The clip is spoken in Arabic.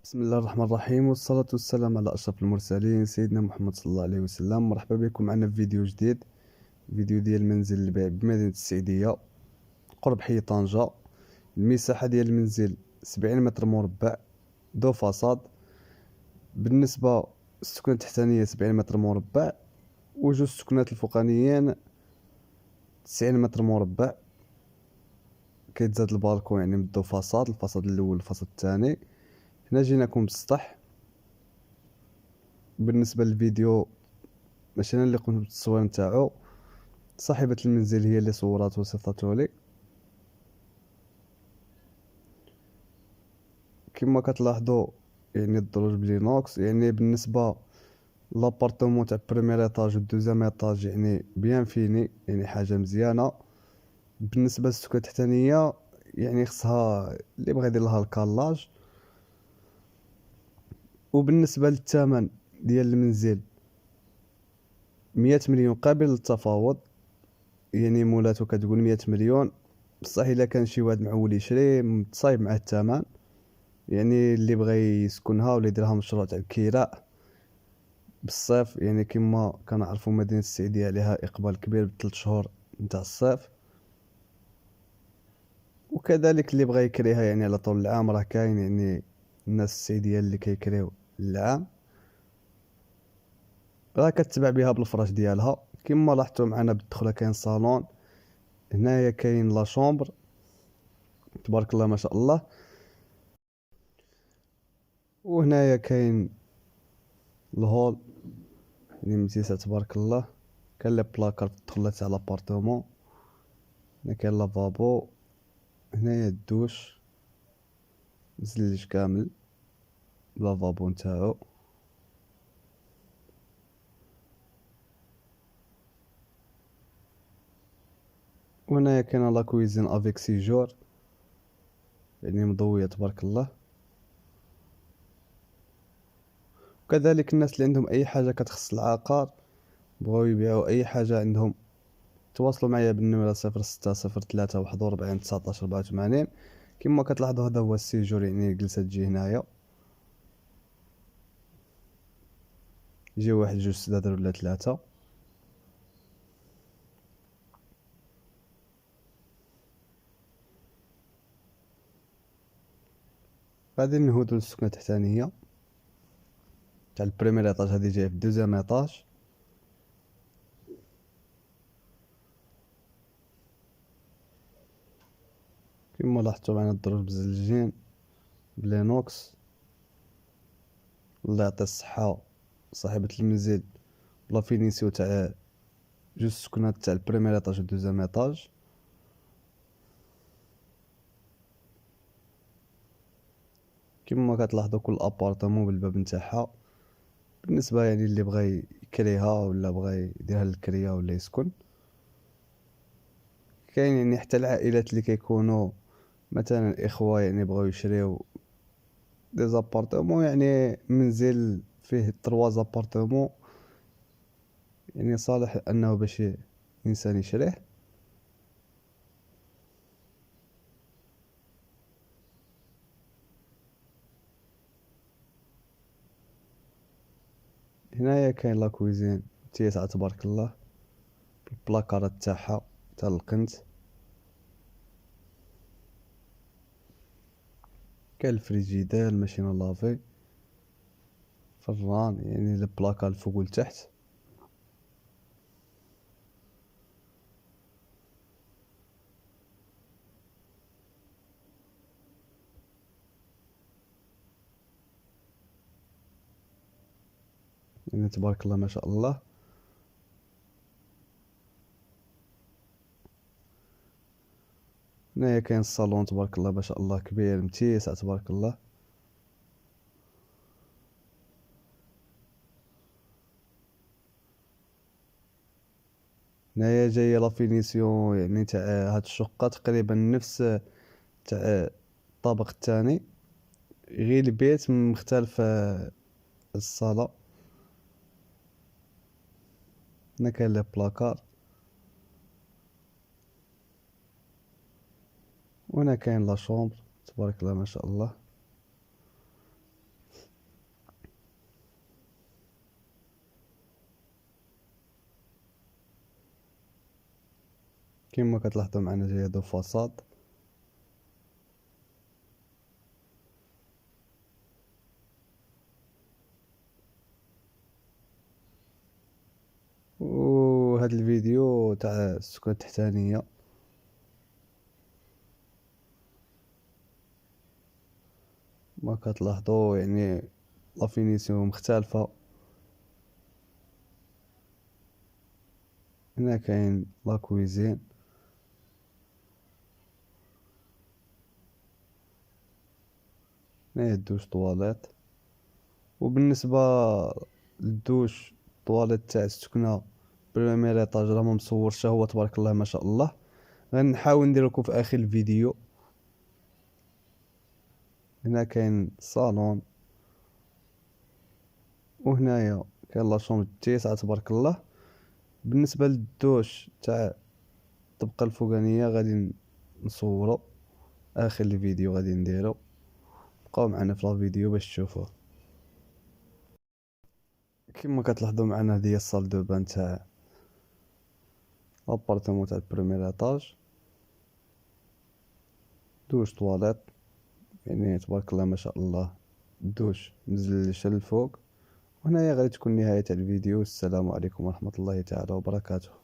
بسم الله الرحمن الرحيم، والصلاة والسلام على أشرف المرسلين سيدنا محمد صلى الله عليه وسلم. مرحبا بكم معنا في فيديو جديد، فيديو ديال المنزل للبيع بمدينة السعيدية قرب حي طنجة. المساحة ديال المنزل 70 متر مربع، دو فاصاد. بالنسبة للسكنة التحتانية 70 متر مربع، وجوج السكنات الفوقانيين 90 متر مربع. كيتزاد البالكون يعني من دو فاصاد، الفاصاد الأول والفاصاد الثاني. هنا جيناكم بالسطح. بالنسبة للفيديو ماشي انا اللي قمت بالتصوير نتاعو، صاحبة المنزل هي اللي صورات وصيفطاتو لي. كما كتلاحظوا يعني الدروج بلينوكس. يعني بالنسبة لابارتومون تاع بريمير ايطاج و دوزيام ايطاج يعني بيان فيني، يعني حاجة مزيانة. بالنسبة للسكنة التحتانية يعني خصها اللي بغا يدير لها الكالاج. وبالنسبة للثمن ديال المنزل 100 مليون قابل للتفاوض. يعني مولاتو كتقول 100 مليون، بصح الا كان شي واحد معول يشري متصايب مع الثمن. يعني اللي بغى يسكنها ولا يديرها مشروع تاع الكراء بالصيف، يعني كما كنعرفوا مدينة السعيدية عليها إقبال كبير بثلاث شهور نتاع الصيف. وكذلك اللي بغى يكريها يعني على طول العام، راه كاين يعني الناس السعيدية اللي كيكريو العام، راه كتباع بها بالفراش ديالها. كما لاحظتوا معنا بالدخلة كاين صالون، هنايا كاين لا شومبر تبارك الله ما شاء الله. وهنايا كاين الهول يعني متيسع تبارك الله. كاين لي بلاكار في الدخلة تاع لابارتومون. هنا كاين لافابو، هنايا الدوش مزلج كامل بلافابو نتاعو. وهنايا كاينه لا كويزين افيك سيجور يعني مضويه تبارك الله. وكذلك الناس اللي عندهم اي حاجه كتخص العقار، بغاو يبيعوا اي حاجه عندهم، تواصلوا معايا بالنمره 060341 19 84. كما كتلاحظوا هذا هو السيجور، يعني جلسه تجي هنايا، يجي واحد جوج سدادر ولا ثلاثه. غادي نهودو للسكنه التحتانيه تاع البريمير ايطاج، هذه جايه في الدوزيام ايطاج. كما لاحظتوا معنا الدروج مزلجين بلينوكس. الله يعطي الصحة صاحبة المنزل بلا فينيسيو تاع جوج سكنات تاع البريمير ايطاج و دوزيام ايطاج. كما كتلاحظوا كل ابارتمون بالباب نتاعها. بالنسبة يعني اللي بغى يكريها ولا بغى يديرها للكريا ولا يسكن، كاين يعني حتى العائلات اللي كيكونوا مثلا اخوة يعني بغاو يشريو دي زابارتمون، يعني منزل فيه 3 زابارتمون يعني صالح انه باش انسان يشريه. هنايا كاين لا كويزين تيسع تبارك الله، البلاكارات تاعها تاع القنت. كاين الفريجيدير، الماشينه لافي، فران يعني البلاكا الفوق والتحت. يعني تبارك الله ما شاء الله. هنايا كاين الصالون تبارك الله ما شاء الله كبير متيسع تبارك الله. هنايا جايه لا فينيسيون يعني تاع هاد الشقه تقريبا نفس تاع الطابق الثاني، غير البيت مختلف. الصاله هنا كاين لي بلاكار، وهنا كاين لا شومبر تبارك الله ما شاء الله. كما كتلاحظوا معنا جاي هادو فاصاد. وهاد الفيديو تاع السكنة التحتانية ما كتلاحظوا يعني لا فينيسيون مختلفة. هنا كاين لا كويزين، هنايا الدوش طواليت. وبالنسبة للدوش طواليت تاع السكنة بريمير ايطاج راه ما مصورش هو، تبارك الله ما شاء الله. غنحاول ندير لكم في اخر الفيديو. هنا كاين الصالون، وهنايا كاين لا شومبر التاسعة تبارك الله. بالنسبة للدوش تاع الطبقة الفوقانية غادي نصورو اخر الفيديو، غادي نديرو. بقاو معنا في الفيديو باش تشوفوه. كما كتلاحظوا معنا هذه هي الصال دو بان تاع لابارتمون تاع البريمير ايطاج. دوش طواليت يعني تبارك الله ما شاء الله، الدوش مزلش للفوق. وهنايا غادي تكون نهاية الفيديو. السلام عليكم ورحمة الله تعالى وبركاته.